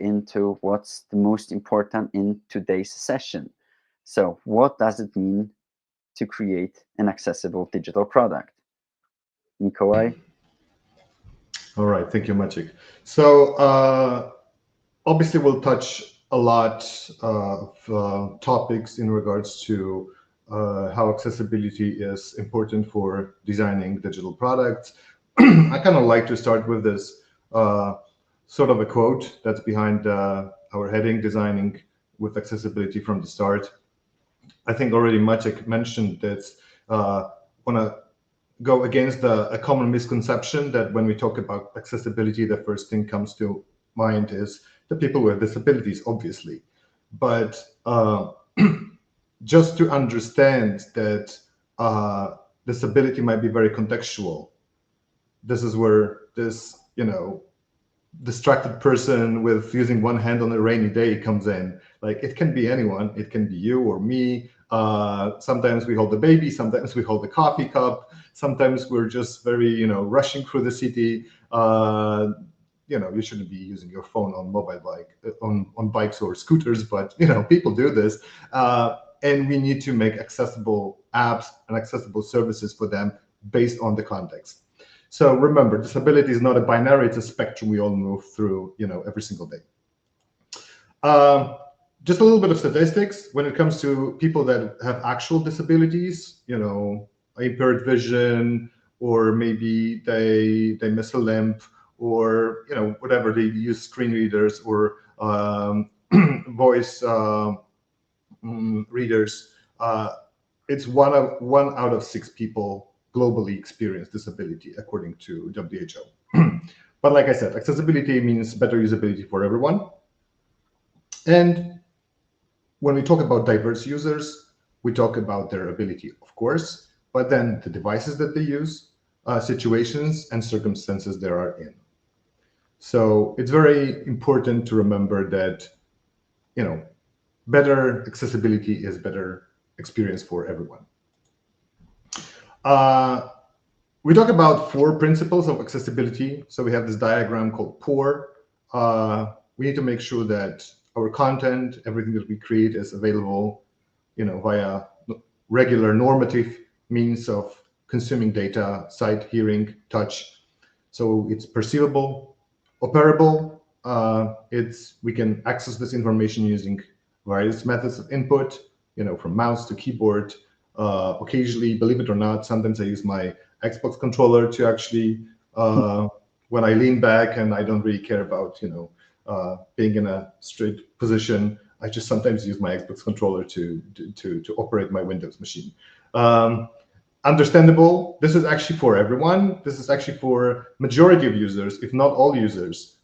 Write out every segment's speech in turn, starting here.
into what's the most important in today's session. So what does it mean to create an accessible digital product? Nikolai? All right, thank you, Maciek. So obviously we'll touch a lot of topics in regards to how accessibility is important for designing digital products. I kind of like to start with this sort of a quote that's behind our heading, Designing with Accessibility from the Start. I think already Maciek mentioned this. Want to go against a common misconception that when we talk about accessibility, the first thing comes to mind is the people with disabilities, obviously. But just to understand that disability might be very contextual. This is where this, distracted person with using one hand on a rainy day comes in. Like, it can be anyone. It can be you or me. Sometimes we hold the baby. Sometimes we hold the coffee cup. Sometimes we're just very, rushing through the city. You shouldn't be using your phone on on bikes or scooters, but people do this, and we need to make accessible apps and accessible services for them based on the context. So remember, disability is not a binary; it's a spectrum we all move through, every single day. Just a little bit of statistics when it comes to people that have actual disabilities, impaired vision, or maybe they miss a limb, or whatever, they use screen readers or voice readers. It's one out of 6 people globally experience disability, according to WHO. But like I said, accessibility means better usability for everyone. And when we talk about diverse users, we talk about their ability, of course, but then the devices that they use, situations and circumstances they are in. So it's very important to remember that, better accessibility is better experience for everyone. We talk about 4 principles of accessibility. So we have this diagram called POUR. We need to make sure that our content, everything that we create, is available, via regular normative means of consuming data, sight, hearing, touch. So it's perceivable, operable. We can access this information using various methods of input, from mouse to keyboard. Occasionally, believe it or not, sometimes I use my Xbox controller to actually, when I lean back and I don't really care about, being in a straight position, I just sometimes use my Xbox controller to operate my Windows machine. Understandable. This is actually for everyone. This is actually for majority of users, if not all users.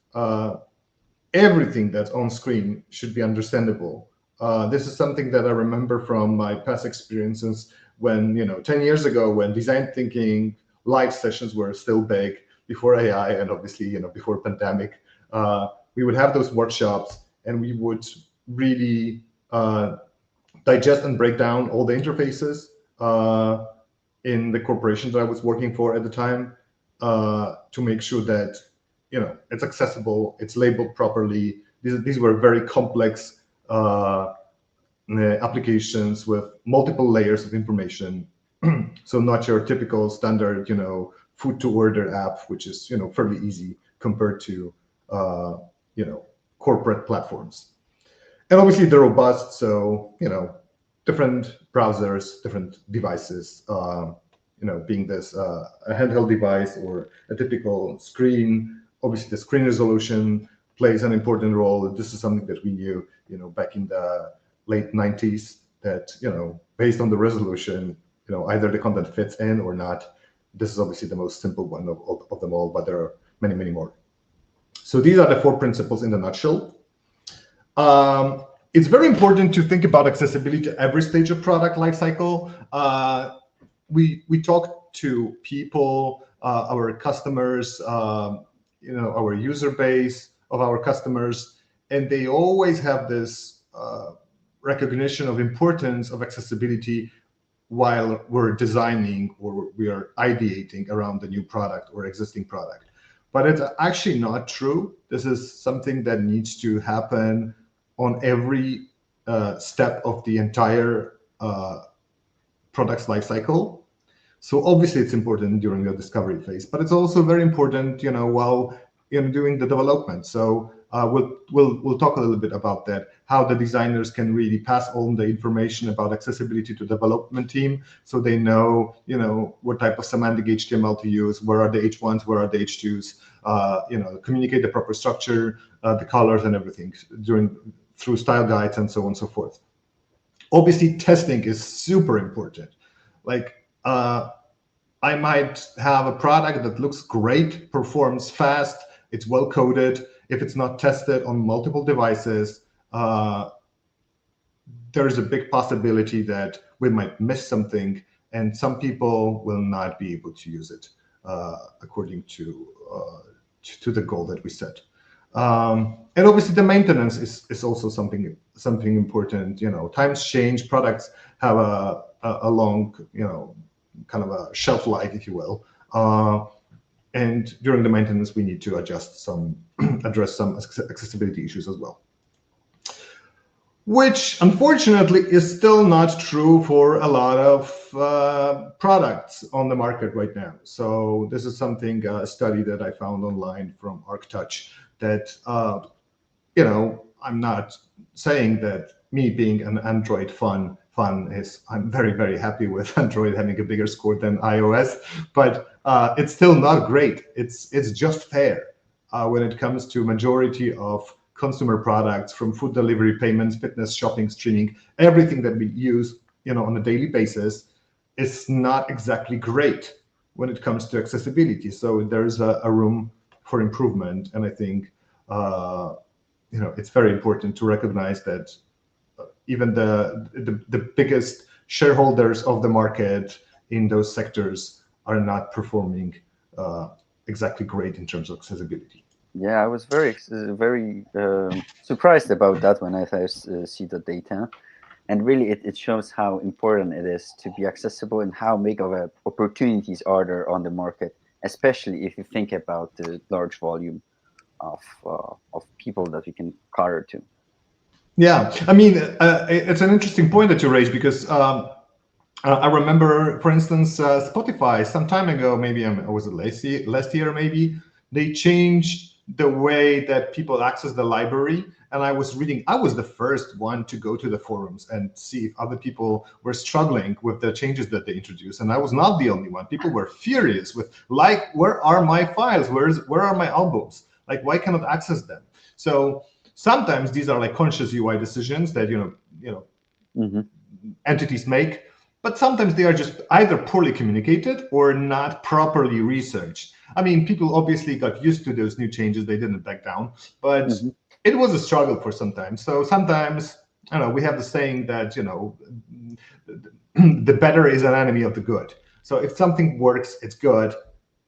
Everything that's on screen should be understandable. This is something that I remember from my past experiences when, 10 years ago, when design thinking live sessions were still big, before AI and obviously, before pandemic. We would have those workshops and we would really digest and break down all the interfaces in the corporation that I was working for at the time, to make sure that it's accessible, it's labeled properly. These were very complex applications with multiple layers of information. So not your typical standard, food to order app, which is fairly easy compared to corporate platforms. And obviously they're robust, so different browsers, different devices, being this a handheld device or a typical screen. Obviously the screen resolution plays an important role. This is something that we knew, back in the late 90s, that, based on the resolution, either the content fits in or not. This is obviously the most simple one of them all, but there are many, many more. So these are the 4 principles in a nutshell. It's very important to think about accessibility at every stage of product lifecycle. We talk to people, our customers, our user base of our customers, and they always have this recognition of importance of accessibility while we're designing or we are ideating around the new product or existing product. But it's actually not true. This is something that needs to happen on every step of the entire product's lifecycle. So obviously it's important during the discovery phase, but it's also very important, while doing the development. So we'll talk a little bit about that, how the designers can really pass on the information about accessibility to the development team, so they know, what type of semantic HTML to use, where are the H1s, where are the H2s, communicate the proper structure, the colors and everything through style guides and so on and so forth. Obviously, testing is super important. Like, I might have a product that looks great, performs fast, it's well coded. If it's not tested on multiple devices, there's a big possibility that we might miss something, and some people will not be able to use it according to the goal that we set. And obviously the maintenance is also something important. Times change, products have a long, kind of a shelf life, if you will. And during the maintenance, we need to address some accessibility issues as well, which unfortunately is still not true for a lot of products on the market right now. So this is something, a study that I found online from ArcTouch, that, I'm not saying that me being an Android fan is, I'm very, very happy with Android having a bigger score than iOS, but it's still not great. It's just fair when it comes to majority of consumer products, from food delivery, payments, fitness, shopping, streaming, everything that we use, on a daily basis, is not exactly great when it comes to accessibility. So there's a room for improvement, and I think it's very important to recognize that even the biggest shareholders of the market in those sectors are not performing exactly great in terms of accessibility. Yeah, I was very surprised about that when I first see the data, and really it shows how important it is to be accessible and how big of opportunities are there on the market, especially if you think about the large volume of people that we can cater to. Yeah, I mean, it's an interesting point that you raised, because I remember, for instance, Spotify some time ago, maybe was it last year, maybe, they changed the way that people access the library. And I was the first one to go to the forums and see if other people were struggling with the changes that they introduced. And I was not the only one. People were furious with, like, where are my files? Where are my albums? Like, why cannot access them? So sometimes these are like conscious UI decisions that entities make, but sometimes they are just either poorly communicated or not properly researched. I mean, people obviously got used to those new changes; they didn't back down, but it was a struggle for some time. So sometimes, we have the saying that the better is an enemy of the good. So if something works, it's good.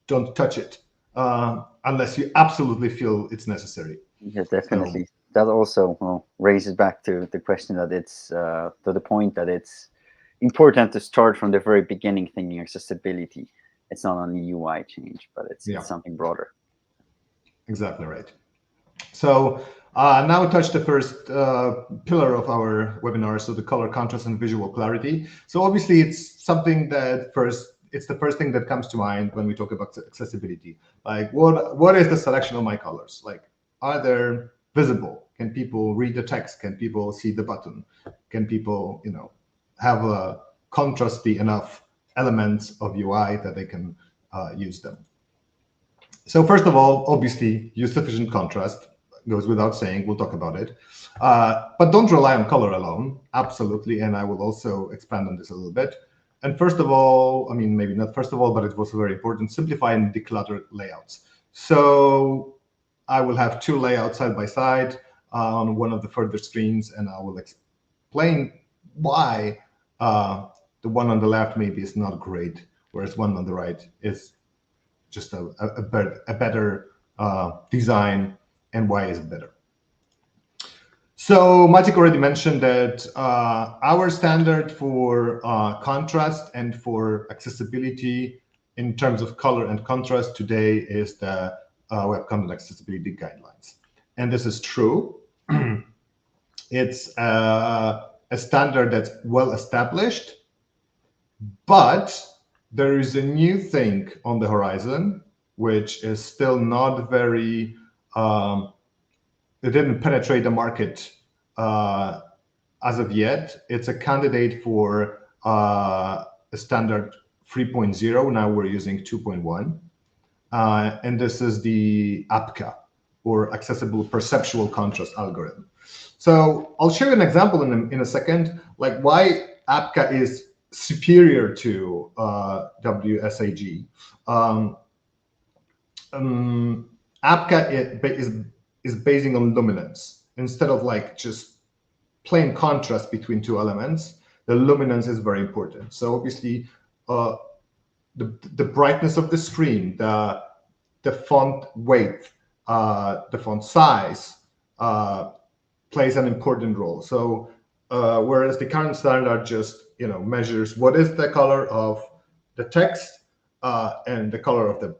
Don't touch it unless you absolutely feel it's necessary. Yeah, definitely. So, that also raises back to the question that it's to the point that it's important to start from the very beginning thinking accessibility. It's not only UI change, but it's something broader. Exactly right. So now we touch the first pillar of our webinar, so the color contrast and visual clarity. So obviously it's something that it's the first thing that comes to mind when we talk about accessibility. Like, what is the selection of my colors? Like, are they visible? Can people read the text? Can people see the button? Can people, have a contrasty enough elements of UI that they can use them? So first of all, obviously, use sufficient contrast. Goes without saying. We'll talk about it. But don't rely on color alone. Absolutely. And I will also expand on this a little bit. And first of all, I mean, maybe not first of all, but it was very important, simplify and declutter layouts. So I will have two layouts side by side on one of the further screens, and I will explain why the one on the left maybe is not great, whereas one on the right is just a better design, and why is it better. So Maciek already mentioned that our standard for contrast and for accessibility in terms of color and contrast today is the Web Content Accessibility Guidelines. And this is true. It's a standard that's well established, but there is a new thing on the horizon, which is still not very, it didn't penetrate the market as of yet. It's a candidate for a standard 3.0. Now we're using 2.1. And this is the APCA, or Accessible Perceptual Contrast Algorithm. So I'll show you an example in a second, like why APCA is superior to WSAG. APCA is basing on luminance instead of like just plain contrast between two elements. The luminance is very important. So obviously, the brightness of the screen, the font weight, the font size plays an important role. So whereas the current standard just measures what is the color of the text and the color of the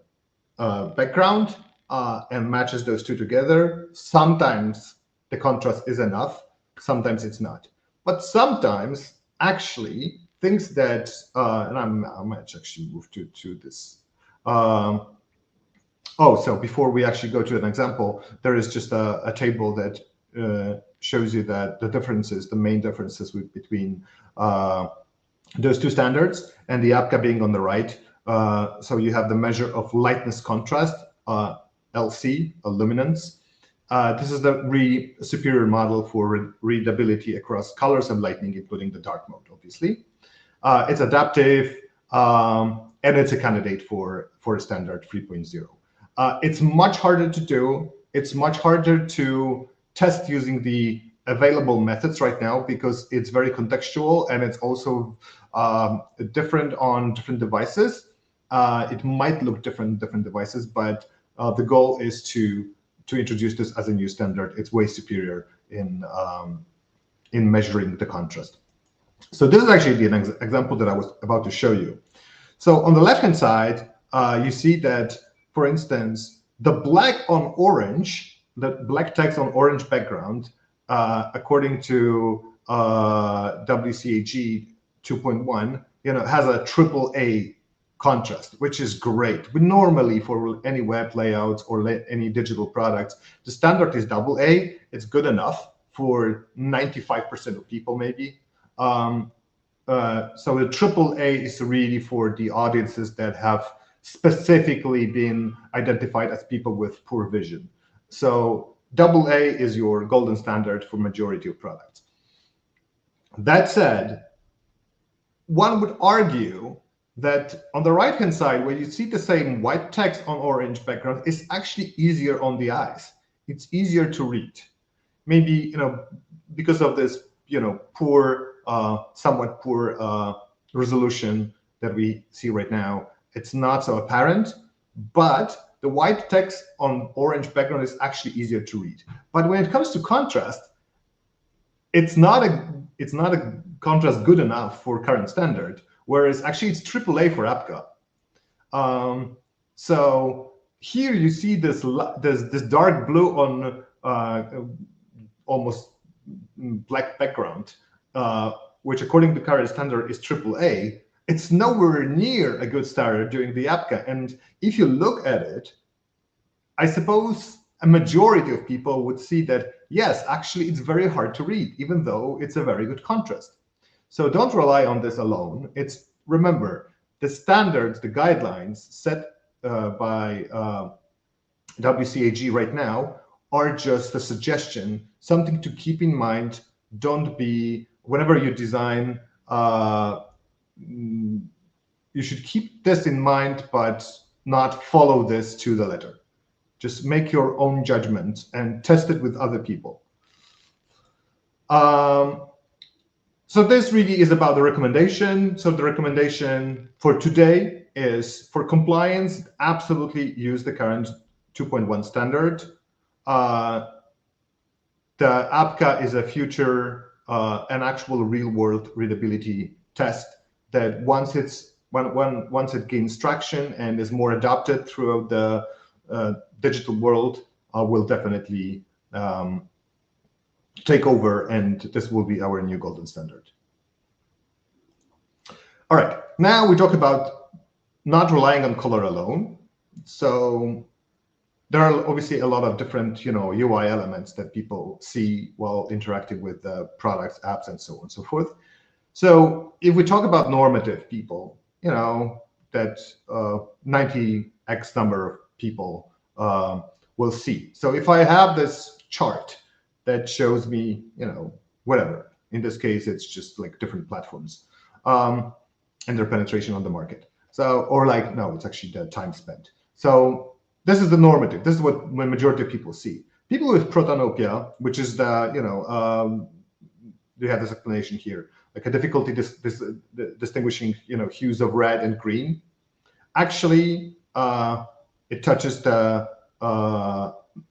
background and matches those two together, sometimes the contrast is enough, sometimes it's not. But sometimes actually things that and I might actually move to this. So before we actually go to an example, there is just a table that shows you that the main differences between those two standards, and the APCA being on the right. So you have the measure of lightness contrast, LC, luminance. This is the superior model for readability across colors and lighting, including the dark mode, obviously. It's adaptive, and it's a candidate for a standard 3.0. It's much harder to do. It's much harder to test using the available methods right now because it's very contextual, and it's also different on different devices. It might look different on different devices, but the goal is to introduce this as a new standard. It's way superior in measuring the contrast. So this is actually an example that I was about to show you. So on the left-hand side, you see that, for instance, the black on orange, the black text on orange background, according to WCAG 2.1, has a AAA contrast, which is great. But normally for any web layouts or any digital products, the standard is AA. It's good enough for 95% of people, maybe. So the AAA is really for the audiences that have specifically been identified as people with poor vision. So AA is your golden standard for majority of products. That said, one would argue that on the right-hand side, where you see the same white text on orange background, is actually easier on the eyes. It's easier to read. Maybe because of this poor, somewhat poor resolution that we see right now, it's not so apparent, but the white text on orange background is actually easier to read. But when it comes to contrast, it's not a contrast good enough for current standard, whereas actually it's AAA for APCA. So here you see this dark blue on almost black background, which according to current standard is AAA. It's nowhere near a good standard during the APCA. And if you look at it, I suppose a majority of people would see that, yes, actually it's very hard to read, even though it's a very good contrast. So don't rely on this alone. Remember, the standards, the guidelines set by WCAG right now are just a suggestion, something to keep in mind. Don't be, whenever you design, you should keep this in mind, but not follow this to the letter. Just make your own judgment and test it with other people. So this really is about the recommendation. So the recommendation for today is, for compliance, absolutely use the current 2.1 standard. The APCA is a future, an actual real-world readability test that once it gains traction and is more adopted throughout the digital world will definitely take over, and this will be our new golden standard. All right, now we talk about not relying on color alone. So there are obviously a lot of different, UI elements that people see while interacting with products, apps, and so on and so forth. So if we talk about normative people, that 90x number of people will see. So if I have this chart that shows me, whatever, in this case, it's just like different platforms and their penetration on the market. So, or like, no, it's actually the time spent. So this is the normative. This is what the majority of people see. People with protanopia, which is the, they have this explanation here, like a difficulty distinguishing, hues of red and green. Actually, it touches the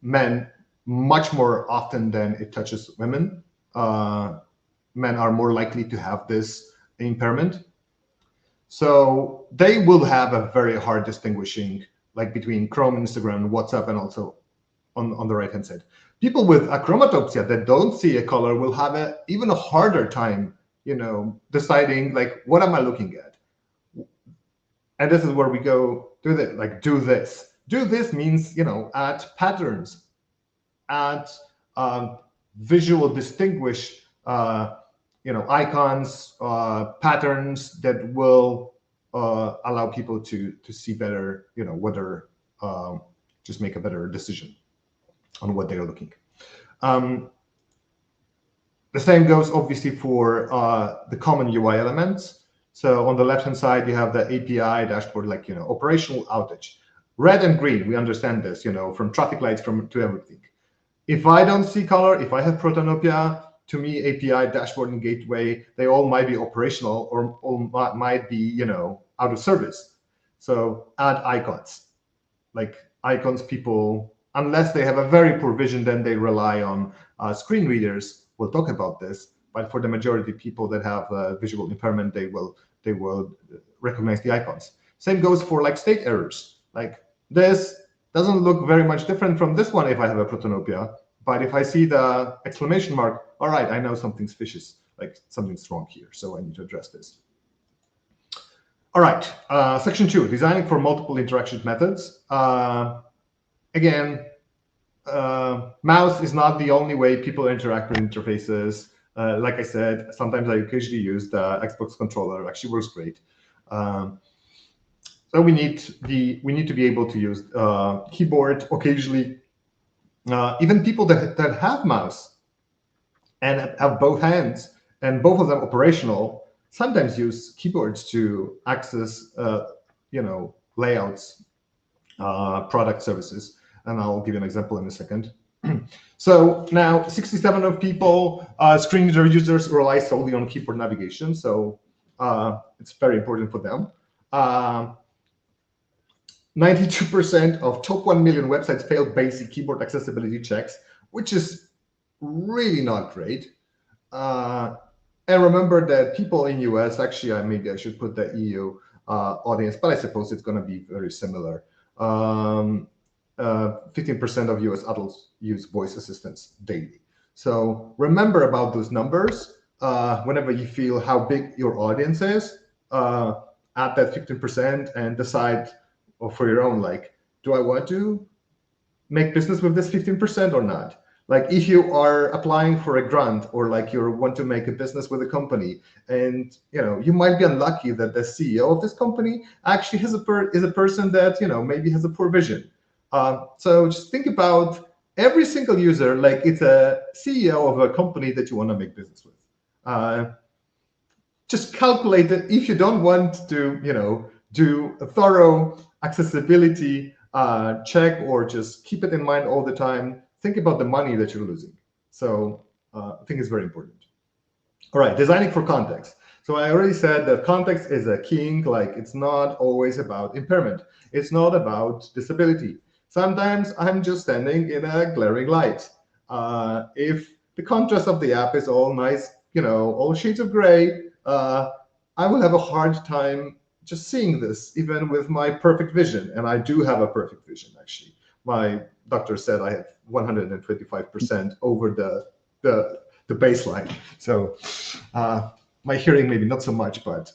men much more often than it touches women. Men are more likely to have this impairment. So they will have a very hard distinguishing, like between Chrome, Instagram, WhatsApp, and also on the right-hand side. People with achromatopsia that don't see a color will have even a harder time, deciding like, what am I looking at? And this is where we go do this, like do this. Do this means, add patterns, add visual distinguish, icons, patterns that will allow people to see better, whether just make a better decision on what they're looking. The same goes obviously for the common UI elements. So on the left-hand side, you have the API dashboard, like, operational outage. Red and green, we understand this, from traffic lights to everything. If I don't see color, if I have protanopia, to me, API, dashboard, and gateway, they all might be operational or all might be, out of service. So add icons. Like icons, people, unless they have a very poor vision, then they rely on screen readers. We'll talk about this. But for the majority of people that have visual impairment, they will recognize the icons. Same goes for like state errors. Like this doesn't look very much different from this one if I have a protanopia. But if I see the exclamation mark, all right, I know something's fishy, like something's wrong here, so I need to address this. All right, section 2, designing for multiple interaction methods. Again, mouse is not the only way people interact with interfaces. Like I said, sometimes I occasionally use the Xbox controller. It actually works great. So we need to be able to use keyboard occasionally. Even people that have mouse and have both hands and both of them operational sometimes use keyboards to access, layouts, product services. And I'll give you an example in a second. So now 67% of people, screen reader users, rely solely on keyboard navigation. So it's very important for them. 92% of top 1 million websites fail basic keyboard accessibility checks, which is really not great. And remember that people in US, actually, maybe I should put the EU audience, but I suppose it's going to be very similar. 15% of US adults use voice assistants daily. So remember about those numbers. Whenever you feel how big your audience is, add that 15% and decide for your own, like, do I want to make business with this 15% or not? Like if you are applying for a grant or like you want to make a business with a company and you might be unlucky that the CEO of this company actually is a person that maybe has a poor vision. So just think about every single user like it's a CEO of a company that you want to make business with. Just calculate it. If you don't want to do a thorough accessibility check or just keep it in mind all the time, think about the money that you're losing. So I think it's very important. All right, designing for context. So I already said that context is a king. Like it's not always about impairment. It's not about disability. Sometimes I'm just standing in a glaring light. If the contrast of the app is all nice, all shades of gray, I will have a hard time just seeing this, even with my perfect vision. And I do have a perfect vision, actually. my doctor said I have 125% over the baseline. So my hearing maybe not so much, but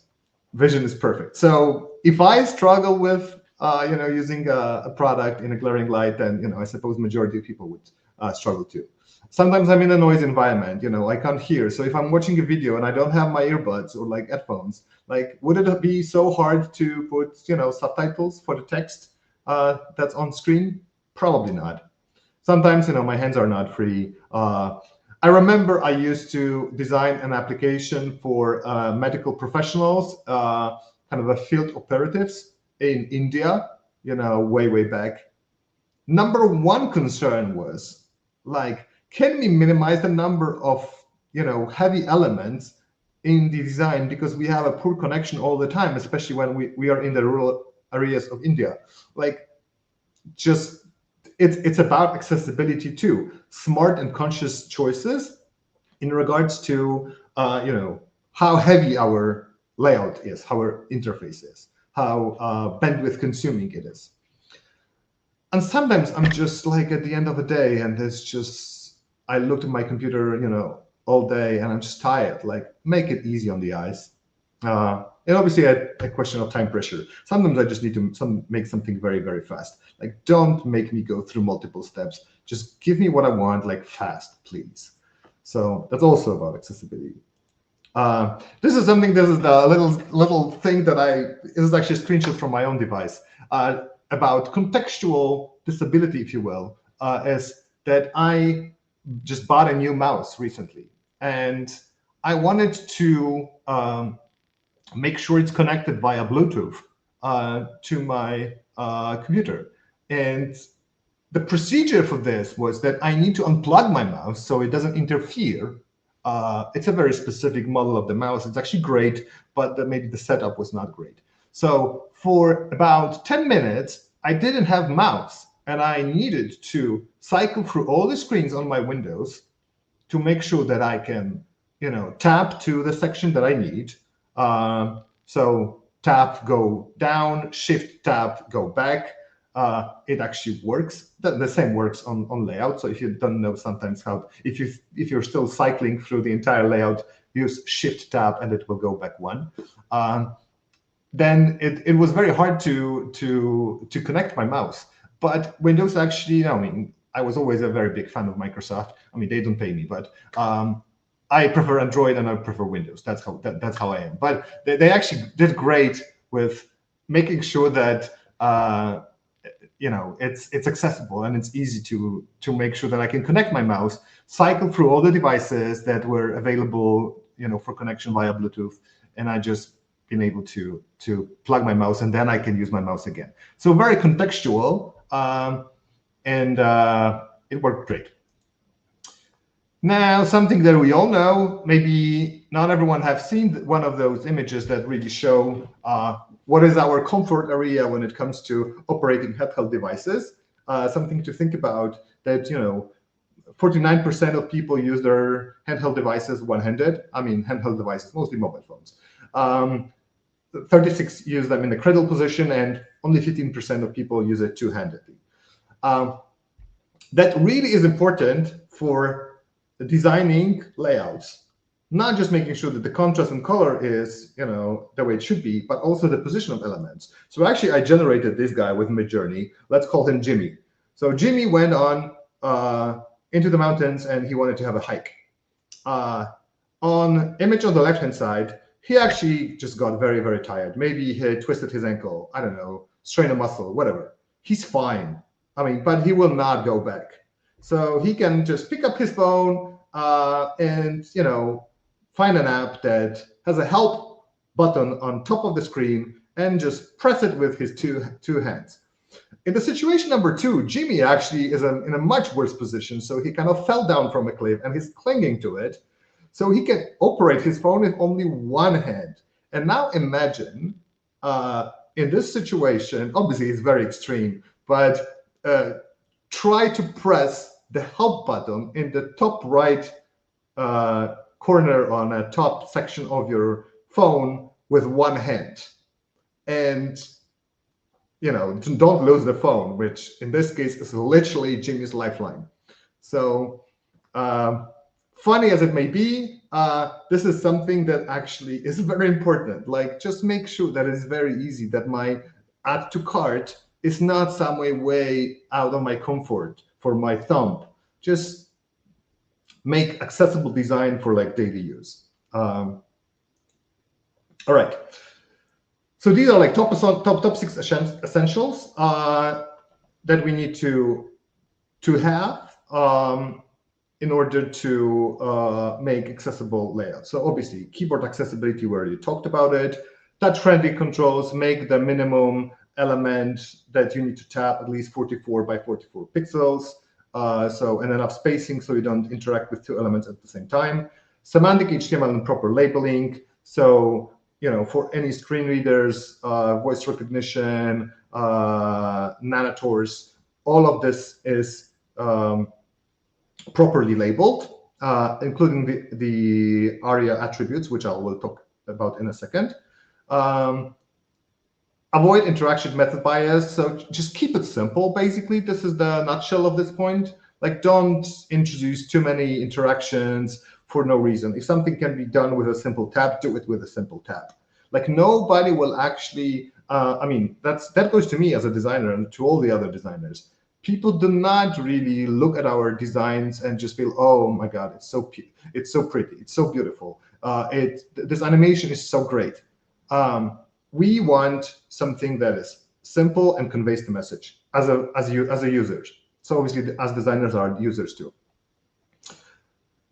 vision is perfect. So if I struggle with using a product in a glaring light, then I suppose majority of people would struggle too. Sometimes I'm in a noise environment, I can't hear. So if I'm watching a video and I don't have my earbuds or like headphones, like would it be so hard to put subtitles for the text that's on screen? Probably not. Sometimes my hands are not free. I remember I used to design an application for medical professionals, kind of a field operatives in India, way back. Number one concern was like, can we minimize the number of heavy elements in the design, because we have a poor connection all the time, especially when we are in the rural areas of India. Like, just it's about accessibility too, smart and conscious choices in regards to how heavy our layout is, how our interface is, how bandwidth consuming it is. And sometimes I'm just like at the end of the day, and it's just I looked at my computer all day and I'm just tired. Like, make it easy on the eyes. And obviously a question of time pressure. Sometimes I just need to make something very, very fast. Like, don't make me go through multiple steps. Just give me what I want, like, fast, please. So that's also about accessibility. This is something, this is the little thing that this is actually a screenshot from my own device, about contextual disability, if you will, is that I just bought a new mouse recently. And I wanted to make sure it's connected via Bluetooth to my computer. And the procedure for this was that I need to unplug my mouse so it doesn't interfere. It's a very specific model of the mouse. It's actually great, but maybe the setup was not great. So for about 10 minutes, I didn't have mouse, and I needed to cycle through all the screens on my Windows to make sure that I can, tap to the section that I need. So tap, go down, shift, tap, go back. It actually works. The same works on layout. So if you don't know sometimes how, if you're still cycling through the entire layout, use shift tab and it will go back one. Then it was very hard to connect my mouse. But Windows actually, I was always a very big fan of Microsoft. They don't pay me, but I prefer Android and I prefer Windows. That's how I am. But they actually did great with making sure that it's accessible and it's easy to make sure that I can connect my mouse, cycle through all the devices that were available for connection via Bluetooth, and I just been able to plug my mouse, and then I can use my mouse again. So very contextual, and it worked great. Now, something that we all know, maybe not everyone have seen one of those images that really show what is our comfort area when it comes to operating handheld devices. Something to think about, that 49% of people use their handheld devices one-handed. Handheld devices, mostly mobile phones. 36 use them in the cradle position, and only 15% of people use it two-handedly. That really is important for designing layouts, not just making sure that the contrast and color is the way it should be, but also the position of elements. So actually, I generated this guy with Midjourney. Let's call him Jimmy. So Jimmy went on into the mountains and he wanted to have a hike. On image on the left-hand side, he actually just got very, very tired. Maybe he twisted his ankle, I don't know, strained a muscle, whatever. He's fine. But he will not go back. So he can just pick up his phone and find an app that has a help button on top of the screen and just press it with his two hands. In the situation number two, Jimmy actually is in a much worse position. So he kind of fell down from a cliff and he's clinging to it. So he can operate his phone with only one hand. And now imagine in this situation, obviously it's very extreme, but try to press the help button in the top right corner on a top section of your phone with one hand. And don't lose the phone, which in this case is literally Jimmy's lifeline. So funny as it may be, this is something that actually is very important. Like, just make sure that it's very easy, that my add to cart is not some way out of my comfort for my thumb. Just make accessible design for like daily use. All right. So these are like top 6 essentials that we need to have in order to make accessible layouts. So obviously, keyboard accessibility, we already talked about it. Touch-friendly controls, make the minimum element that you need to tap at least 44 by 44 pixels. And enough spacing so you don't interact with 2 elements at the same time. Semantic HTML and proper labeling. So, for any screen readers, voice recognition, nanotors, all of this is properly labeled, including the ARIA attributes, which I will talk about in a second. Avoid interaction method bias. So just keep it simple. Basically, this is the nutshell of this point. Like, don't introduce too many interactions for no reason. If something can be done with a simple tab, do it with a simple tab. Like, nobody will actually, that goes to me as a designer and to all the other designers. People do not really look at our designs and just feel, oh my God, it's so pretty, it's so beautiful. This animation is so great. We want something that is simple and conveys the message as a user. So obviously, as designers are users too.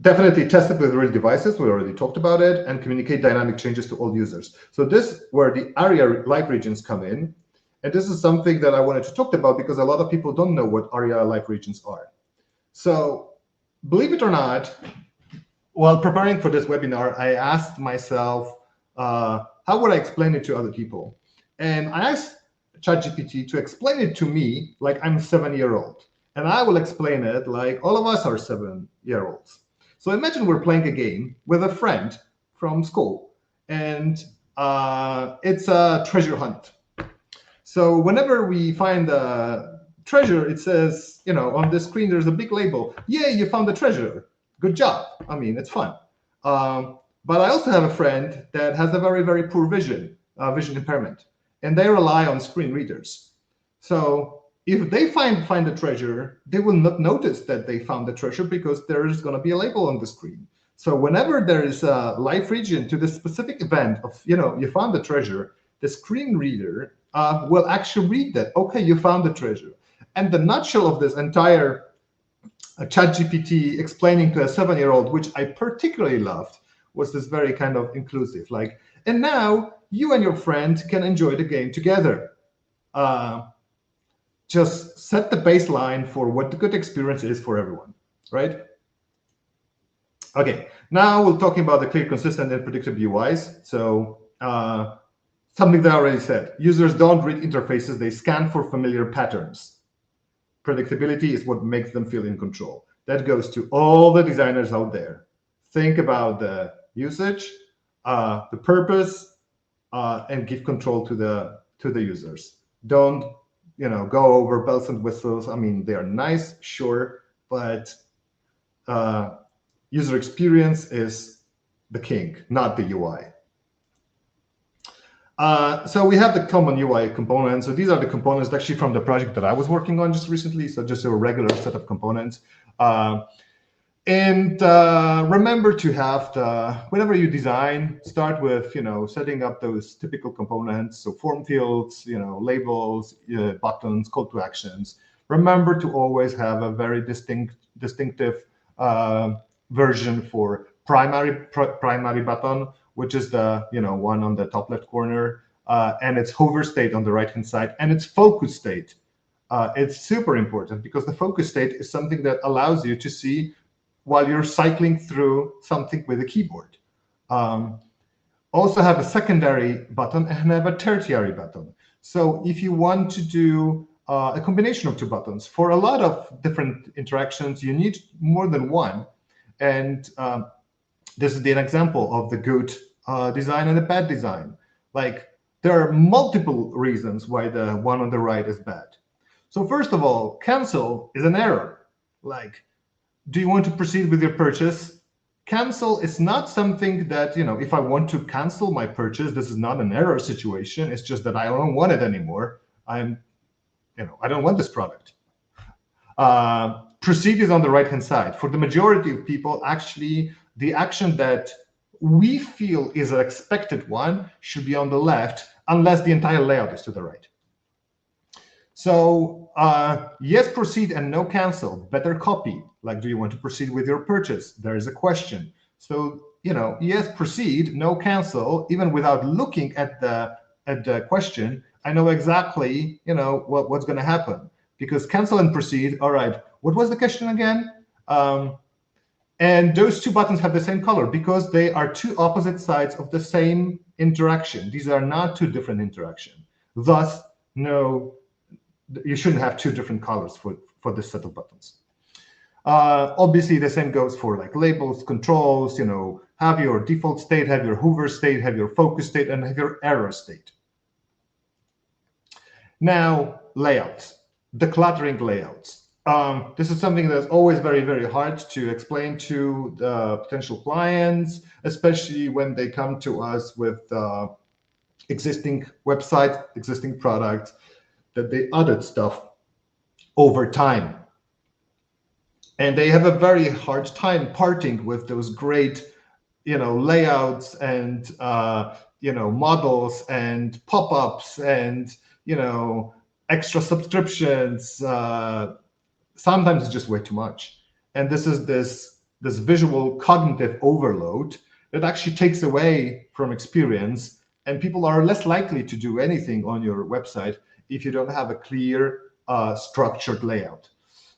Definitely test it with real devices. We already talked about it, and communicate dynamic changes to all users. So this where the ARIA live regions come in. And this is something that I wanted to talk about because a lot of people don't know what ARIA live regions are. So believe it or not, while preparing for this webinar, I asked myself, how would I explain it to other people? And I asked ChatGPT to explain it to me like I'm a 7-year-old. And I will explain it like all of us are 7-year-olds. So imagine we're playing a game with a friend from school, and it's a treasure hunt. So whenever we find a treasure, it says, on the screen, there's a big label. Yay, you found the treasure. Good job. I mean, it's fun. But I also have a friend that has a very, very poor vision impairment, and they rely on screen readers. So if they find the treasure, they will not notice that they found the treasure because there is going to be a label on the screen. So whenever there is a live region to the specific event of, you found the treasure, the screen reader will actually read that, okay, you found the treasure. And the nutshell of this entire ChatGPT explaining to a 7-year-old, which I particularly loved, was this very kind of inclusive, like, and now you and your friend can enjoy the game together. Just set the baseline for what the good experience is for everyone, right? Okay, now we're talking about the clear, consistent, and predictable UIs. So something that I already said, users don't read interfaces, they scan for familiar patterns. Predictability is what makes them feel in control. That goes to all the designers out there. Think about the usage, the purpose, and give control to the users. Don't go over bells and whistles. I mean, they are nice, sure, but user experience is the king, not the UI. So we have the common UI components. So these are the components actually from the project that I was working on just recently. So just a regular set of components. Remember to have whenever you design, start with setting up those typical components. So form fields, labels, buttons, call to actions. Remember to always have a very distinctive version for primary button, which is the one on the top left corner, and its hover state on the right hand side, and its focus state. It's super important because the focus state is something that allows you to see while you're cycling through something with a keyboard. Also have a secondary button and have a tertiary button. So if you want to do a combination of 2 buttons, for a lot of different interactions, you need more than one. And this is an example of the good design and the bad design. Like there are multiple reasons why the one on the right is bad. So first of all, cancel is an error. Like, do you want to proceed with your purchase? Cancel is not something that, if I want to cancel my purchase, this is not an error situation. It's just that I don't want it anymore. I don't want this product. Proceed is on the right-hand side. For the majority of people, actually, the action that we feel is an expected one should be on the left, unless the entire layout is to the right. So yes, proceed and no cancel. Better copy. Like, do you want to proceed with your purchase? There is a question. So, yes, proceed, no cancel. Even without looking at the question, I know exactly, what's going to happen. Because cancel and proceed, all right, what was the question again? And those two buttons have the same color because they are two opposite sides of the same interaction. These are not two different interactions. Thus, no, you shouldn't have two different colors for this set of buttons. Obviously, the same goes for like labels, controls, have your default state, have your hover state, have your focus state, and have your error state. Now, layouts, decluttering layouts. This is something that's always very, very hard to explain to the potential clients, especially when they come to us with existing websites, existing products, that they added stuff over time. And they have a very hard time parting with those great, layouts and, models and pop-ups and, extra subscriptions. Sometimes it's just way too much. And this is this visual cognitive overload that actually takes away from experience, and people are less likely to do anything on your website if you don't have a clear, structured layout.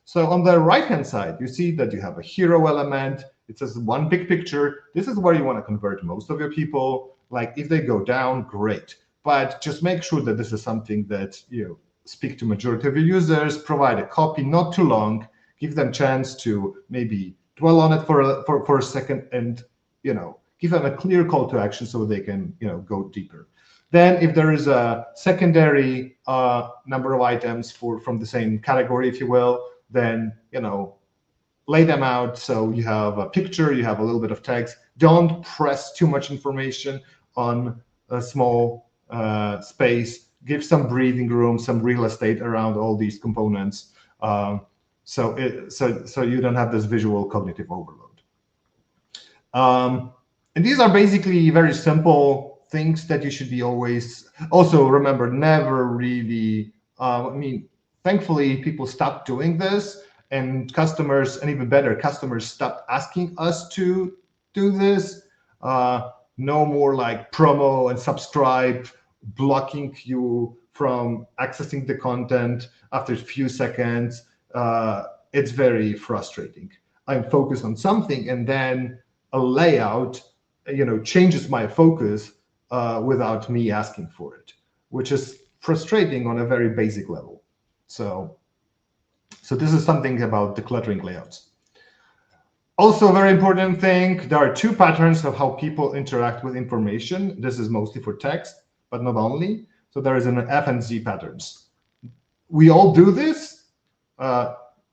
So on the right-hand side, you see that you have a hero element. It says one big picture. This is where you want to convert most of your people. Like, if they go down, great. But just make sure that this is something that you speak to majority of your users, provide a copy, not too long, give them chance to maybe dwell on it for a second, and give them a clear call to action so they can go deeper. Then if there is a secondary number of items from the same category, if you will, then lay them out so you have a picture, you have a little bit of text. Don't press too much information on a small space. Give some breathing room, some real estate around all these components, so you don't have this visual cognitive overload. And these are basically very simple things that you should be always. Also remember, never really. Thankfully, people stopped doing this, and customers, and even better, customers stopped asking us to do this. No more like promo and subscribe, blocking you from accessing the content after a few seconds. It's very frustrating. I'm focused on something, and then a layout, changes my focus without me asking for it, which is frustrating on a very basic level. So this is something about decluttering layouts. Also, a very important thing, there are two patterns of how people interact with information. This is mostly for text, but not only. So there is an F and Z patterns. We all do this.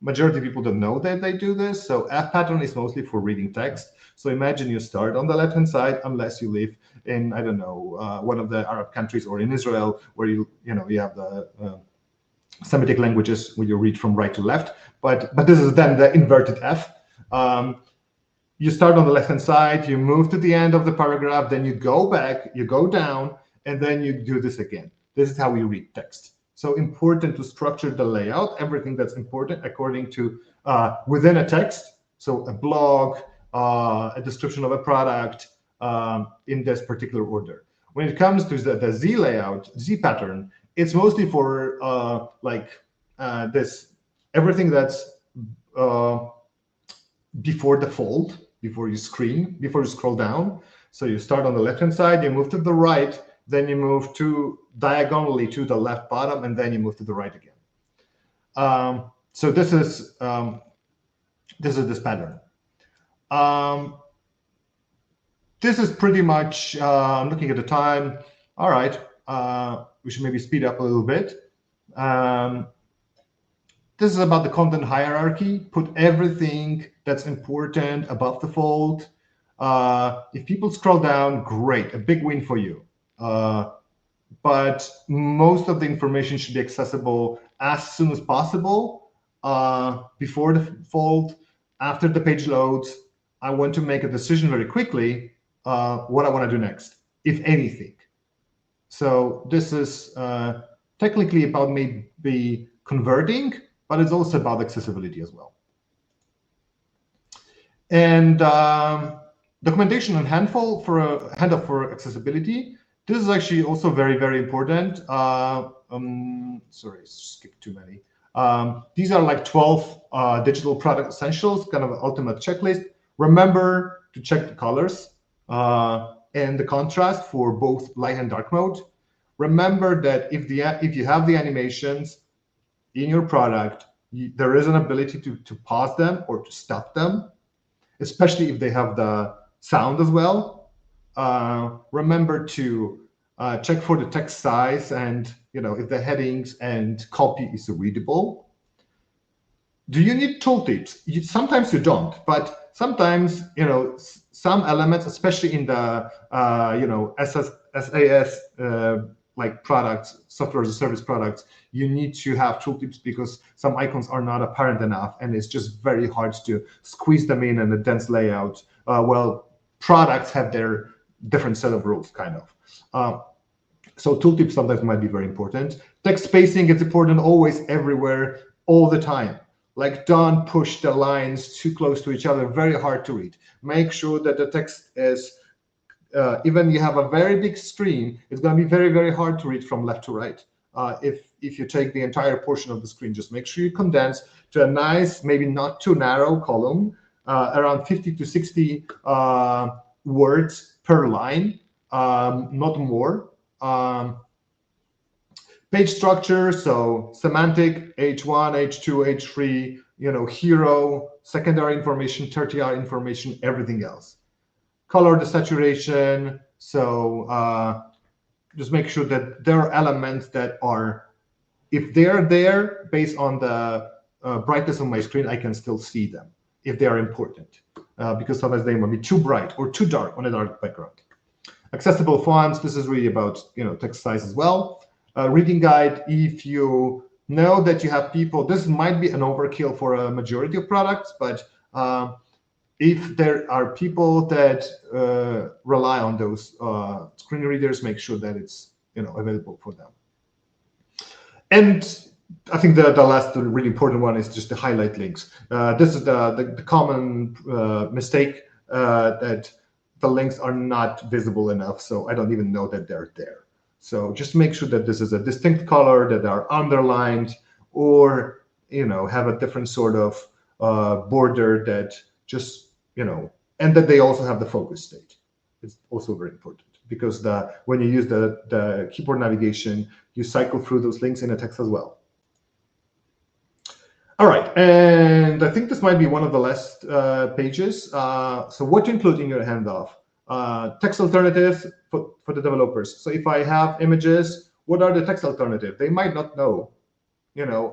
Majority of people don't know that they do this. So F pattern is mostly for reading text. So imagine you start on the left-hand side, unless you live in, I don't know, one of the Arab countries or in Israel, where you have the Semitic languages where you read from right to left. But this is then the inverted F. You start on the left-hand side, you move to the end of the paragraph, then you go back, you go down, and then you do this again. This is how we read text. So important to structure the layout, everything that's important according to within a text. So a blog, a description of a product, in this particular order. When it comes to the Z layout, Z pattern, it's mostly for this, everything that's before the fold, before you scroll down. So you start on the left-hand side, you move to the right, then you move to diagonally to the left bottom, and then you move to the right again. So this is this pattern. This is pretty much, I'm looking at the time. All right, We should maybe speed up a little bit. This is about the content hierarchy. Put everything that's important above the fold. If people scroll down, great, a big win for you. But most of the information should be accessible as soon as possible, before the fold, after the page loads. I want to make a decision very quickly, what I want to do next, if anything. So this is technically about maybe converting, but it's also about accessibility as well. And documentation and handoff for accessibility. This is actually also very, very important. Sorry, skipped too many. These are like 12 digital product essentials, kind of an ultimate checklist. Remember to check the colors and the contrast for both light and dark mode. Remember that if you have the animations in your product, there is an ability to pause them or to stop them, especially if they have the sound as well. Remember to check for the text size and if the headings and copy is readable. Do you need tooltips? Sometimes you don't, but sometimes some elements, especially in the SAS like products, software as a service products, you need to have tooltips because some icons are not apparent enough, and it's just very hard to squeeze them in a dense layout. Well, products have their different set of rules, kind of. So tooltips sometimes might be very important. Text spacing is important always, everywhere, all the time. Like, don't push the lines too close to each other, very hard to read. Make sure that the text is, even you have a very big screen, it's going to be very, very hard to read from left to right. If you take the entire portion of the screen, just make sure you condense to a nice, maybe not too narrow column, around 50 to 60 words per line, not more. Page structure, so semantic, H1, H2, H3, hero, secondary information, tertiary information, everything else. Color desaturation, so just make sure that there are elements that are, if they're there based on the brightness of my screen, I can still see them if they are important, because sometimes they might be too bright or too dark on a dark background. Accessible fonts, this is really about text size as well. Reading guide, if you know that you have people, this might be an overkill for a majority of products, but if there are people that rely on those screen readers, make sure that it's available for them. And I think the last really important one is just the highlight links. This is the common mistake, that the links are not visible enough, so I don't even know that they're there. So just make sure that this is a distinct color, that they are underlined, or have a different sort of border that just and that they also have the focus state. It's also very important because when you use the keyboard navigation, you cycle through those links in the text as well. All right, and I think this might be one of the last pages. So what to include in your handoff? Text alternatives for the developers. So if I have images, what are the text alternatives? They might not know.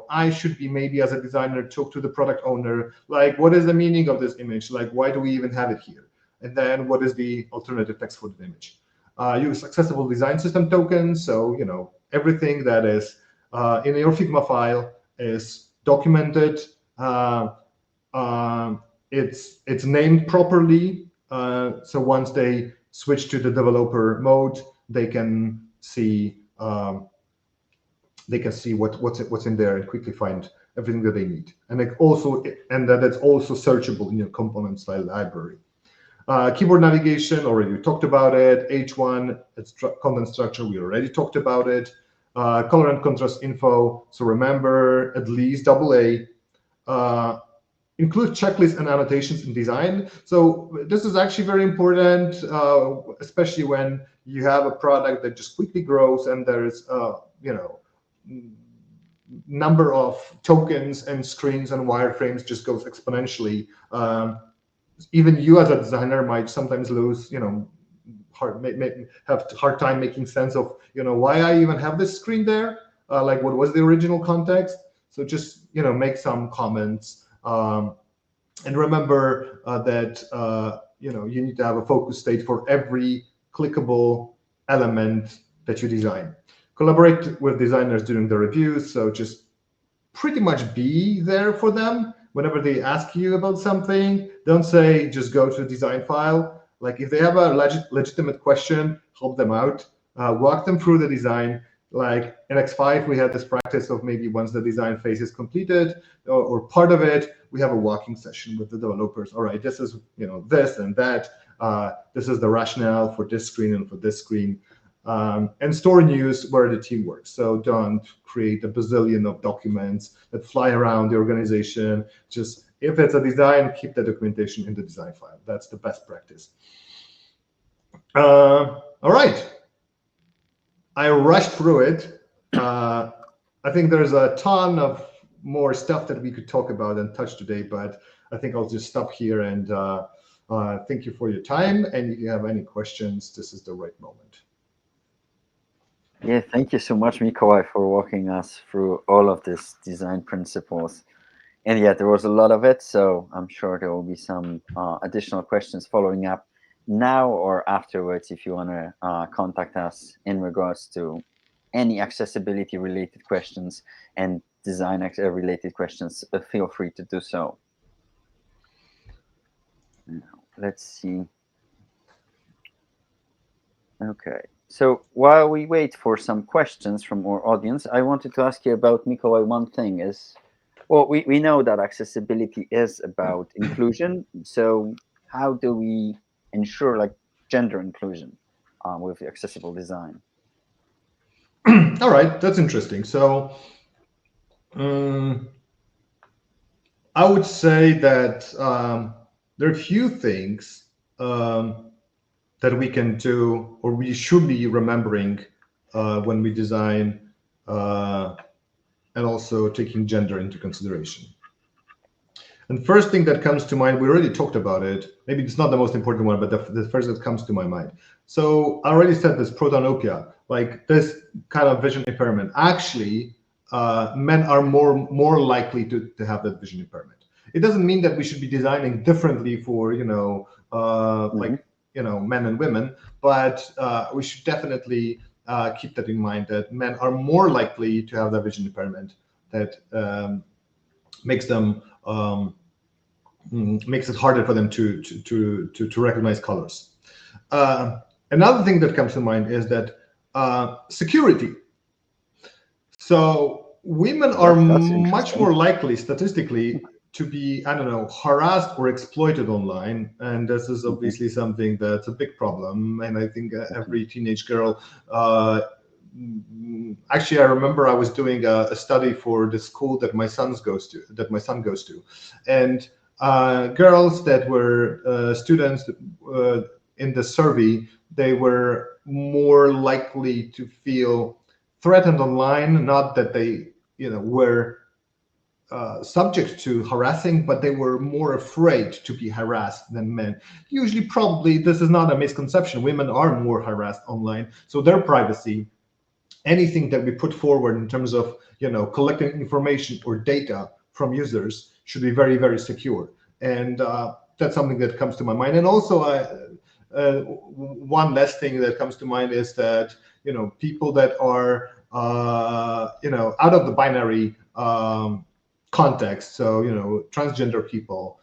I should be maybe as a designer talk to the product owner, like, what is the meaning of this image? Like, why do we even have it here? And then what is the alternative text for the image? Use accessible design system tokens. So, everything that is in your Figma file is documented. It's named properly. So once they switch to the developer mode, they can see what's in there and quickly find everything that they need. And that it's also searchable in your component style library. Keyboard navigation, already we talked about it. H1, it's content structure, we already talked about it. Color and contrast info, so remember at least AA. Include checklists and annotations in design. So this is actually very important, especially when you have a product that just quickly grows and there's number of tokens and screens and wireframes just goes exponentially. Even you as a designer might sometimes lose have hard time making sense of why I even have this screen there. Like, what was the original context? So just make some comments, and remember that you need to have a focus state for every clickable element that you design. Collaborate with designers during the reviews. So just pretty much be there for them whenever they ask you about something. Don't say just go to the design file. Like, if they have a legitimate question, help them out, walk them through the design. Like in X5, we had this practice of maybe once the design phase is completed or part of it, we have a walking session with the developers. All right, this is this and that. This is the rationale for this screen and for this screen. And store news where the team works. So don't create a bazillion of documents that fly around the organization. Just if it's a design, keep the documentation in the design file. That's the best practice. All right. I rushed through it. I think there's a ton of more stuff that we could talk about and touch today, but I think I'll just stop here and thank you for your time. And if you have any questions, this is the right moment. Yeah, thank you so much, Mikołaj, for walking us through all of these design principles. And yeah, there was a lot of it, so I'm sure there will be some additional questions following up now or afterwards if you want to contact us in regards to any accessibility related questions and design related questions. Feel free to do so. Now, let's see. Okay. So while we wait for some questions from our audience, I wanted to ask you about, Mikołaj, one thing is, well, we know that accessibility is about inclusion. So how do we ensure like gender inclusion with accessible design? All right, that's interesting. So I would say that there are a few things that we can do, or we should be remembering when we design, and also taking gender into consideration. And the first thing that comes to mind, we already talked about it. Maybe it's not the most important one, but the first that comes to my mind. So I already said this protanopia, like this kind of vision impairment. Actually, men are more likely to have that vision impairment. It doesn't mean that we should be designing differently for like men and women, but we should definitely keep that in mind, that men are more likely to have that vision impairment that makes them makes it harder for them to recognize colors. Another thing that comes to mind is that security. So women are much more likely statistically to be, I don't know, harassed or exploited online. And this is obviously something that's a big problem. And I think every teenage girl, actually, I remember I was doing a study for the school that my son goes to. And girls that were students in the survey, they were more likely to feel threatened online, not that they were subject to harassing, but they were more afraid to be harassed than men. Usually, probably, this is not a misconception. Women are more harassed online, so their privacy, anything that we put forward in terms of collecting information or data from users should be very, very secure. And that's something that comes to my mind. And also, one last thing that comes to mind is that people that are out of the binary context, so transgender people,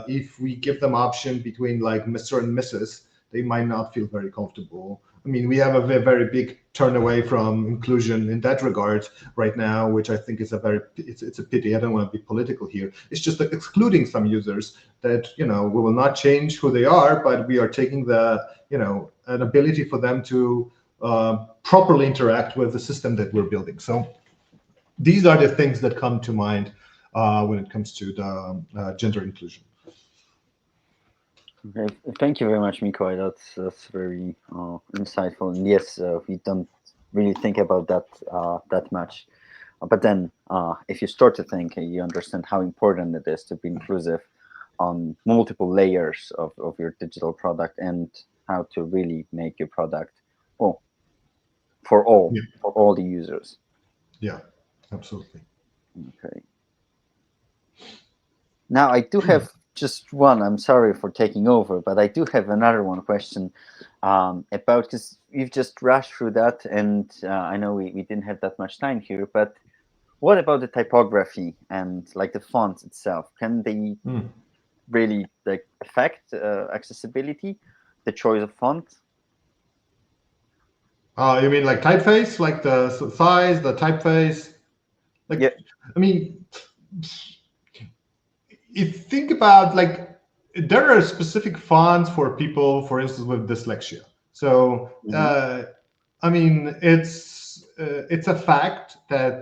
if we give them option between like Mr. and Mrs., they might not feel very comfortable. I mean, we have a very big turn away from inclusion in that regard right now, which I think is it's a pity. I don't want to be political here. It's just like excluding some users that we will not change who they are, but we are taking the an ability for them to properly interact with the system that we're building. So these are the things that come to mind when it comes to the gender inclusion. Okay, thank you very much, Mikołaj. That's very insightful. And yes, we don't really think about that that much, but then if you start to think, you understand how important it is to be inclusive on multiple layers of your digital product and how to really make your product, well, for all the users. Yeah, absolutely. Okay. Now I do have just one. I'm sorry for taking over, but I do have another one question about, because you've just rushed through that, and I know we didn't have that much time here. But what about the typography and like the fonts itself? Can they Mm. really like affect accessibility, the choice of font? You mean like typeface, like the size, the typeface? Like, Yeah. I mean, if you think about like, there are specific fonts for people, for instance, with dyslexia. So, Hmm. I mean, it's a fact that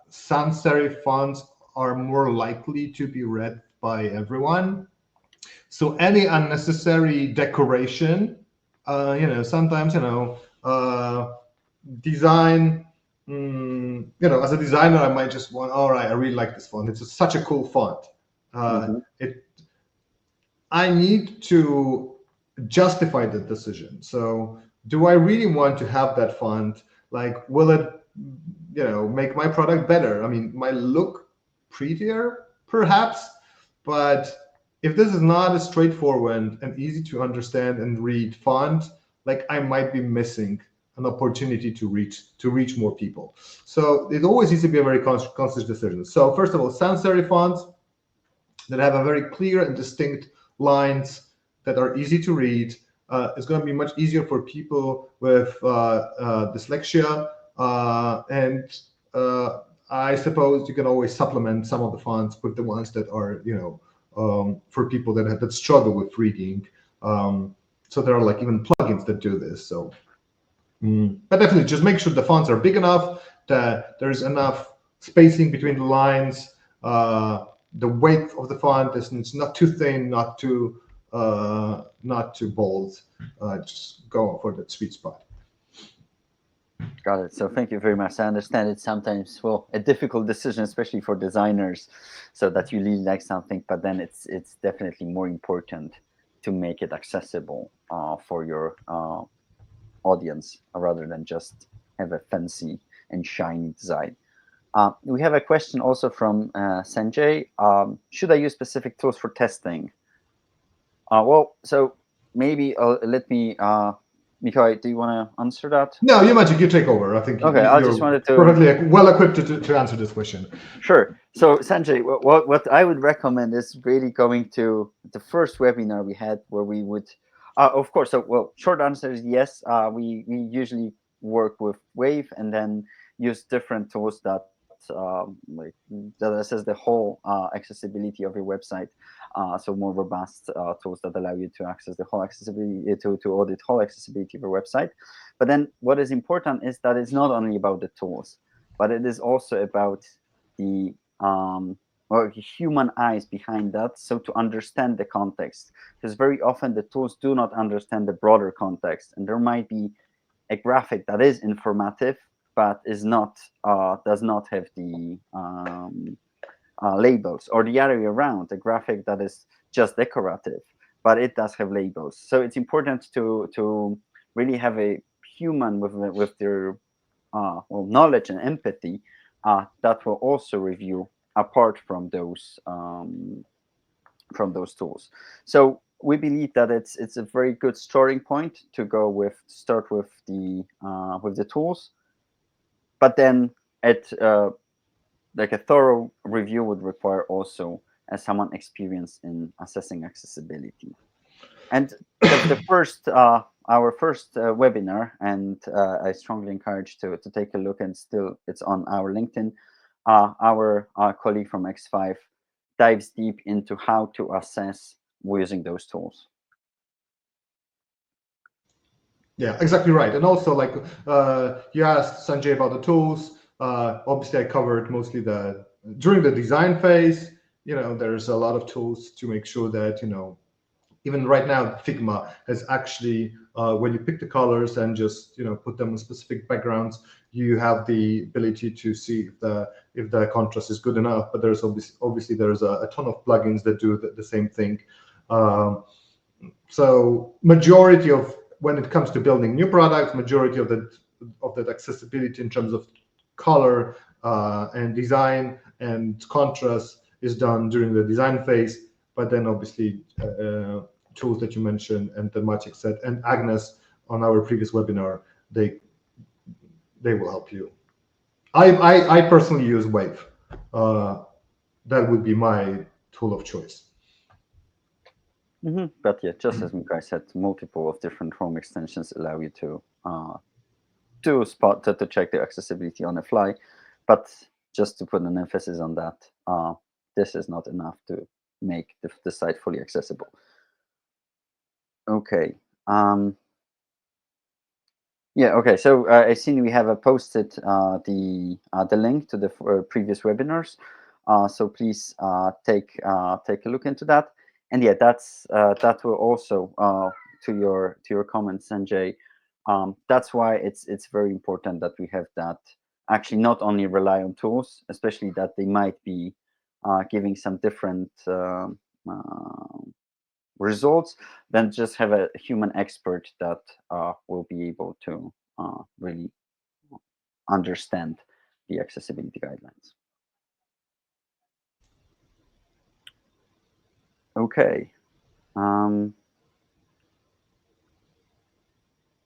sans serif fonts are more likely to be read by everyone. So any unnecessary decoration, sometimes, design, as a designer, I might just want, all right, I really like this font. It's such a cool font. Hmm. It I need to justify the decision. So do I really want to have that font? Like, will it, make my product better? I mean, might look prettier, perhaps, but if this is not a straightforward and easy to understand and read font, like I might be missing an opportunity to reach more people. So it always needs to be a very conscious decision. So first of all, sans serif fonts that have a very clear and distinct lines that are easy to read. It's going to be much easier for people with dyslexia, and I suppose you can always supplement some of the fonts with the ones that are, for people that struggle with reading. So there are like even plugins that do this. So, but definitely just make sure the fonts are big enough, that there's enough spacing between the lines. The weight of the font is it's not too thin, not too bold. Just go for that sweet spot. Got it. So thank you very much. I understand it's sometimes, well, a difficult decision, especially for designers, so that you really like something, but then it's definitely more important to make it accessible for your audience rather than just have a fancy and shiny design. We have a question also from Sanjay. Should I use specific tools for testing? Well, so maybe let me, Mikhail, do you want to answer that? No, you Magic, you take over. I think Okay, I just you're wanted to. perfectly well equipped to answer this question. Sure. So, Sanjay, what I would recommend is really going to the first webinar we had, where we would, of course. So, well, short answer is yes. We usually work with Wave and then use different tools that like that assess the whole accessibility of your website. So more robust tools that allow you to access the whole accessibility to audit whole accessibility of your website. But then what is important is that it's not only about the tools, but it is also about the or human eyes behind that, so to understand the context, because very often the tools do not understand the broader context, and there might be a graphic that is informative but is not does not have the labels, or the other way around, a graphic that is just decorative but it does have labels. So it's important to really have a human with their well, knowledge and empathy that will also review apart from those tools. So we believe that it's a very good starting point to start with the tools, but then at like a thorough review would require also someone experienced in assessing accessibility. And the first our first webinar, and I strongly encourage to take a look, and still it's on our LinkedIn. Our colleague from X5 dives deep into how to assess using those tools. Yeah, exactly right. And also, like, you asked Sanjay about the tools. Obviously, I covered mostly during the design phase. There's a lot of tools to make sure that, even right now, Figma has actually, when you pick the colors and just, put them in specific backgrounds, you have the ability to see if the contrast is good enough. But there's obviously there's a ton of plugins that do the same thing. So majority of when it comes to building new products, majority of that accessibility in terms of color and design and contrast is done during the design phase. But then obviously tools that you mentioned and the Maciek said and Agnes on our previous webinar, they will help you. I personally use Wave. That would be my tool of choice. But yeah, just as Mikhail said, multiple of different Chrome extensions allow you to check the accessibility on the fly. But just to put an emphasis on that, this is not enough to make the site fully accessible. Okay. Yeah. Okay. So I see we have posted the link to the previous webinars. So please take a look into that. And yeah, that will also to your comments, Sanjay. That's why it's very important that we have that. Actually, not only rely on tools, especially that they might be giving some different results, then just have a human expert that will be able to really understand the accessibility guidelines. Okay.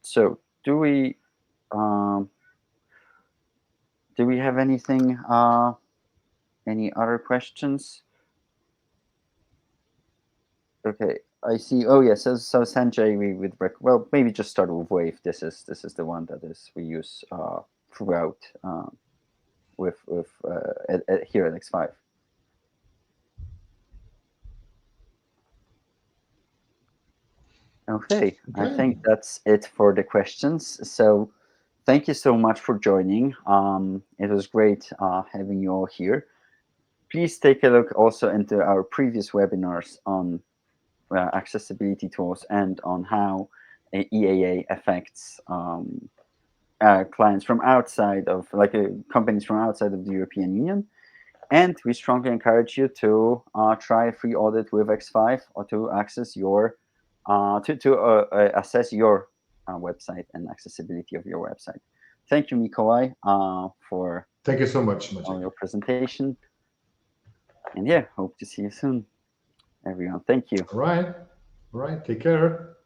So do we have anything? Any other questions? Okay, I see. Oh yes, so Sanjay, we would well maybe just start with Wave. This is the one that is we use throughout with here at X5. Okay, I think that's it for the questions. So thank you so much for joining. It was great having you all here. Please take a look also into our previous webinars on accessibility tools and on how EAA affects clients from outside of, companies from outside of the European Union. And we strongly encourage you to try a free audit with X5 or to access your to assess your website and accessibility of your website. Thank you, Mikołaj, for thank you so much, on your presentation. And yeah, hope to see you soon, everyone. Thank you. All right. Take care.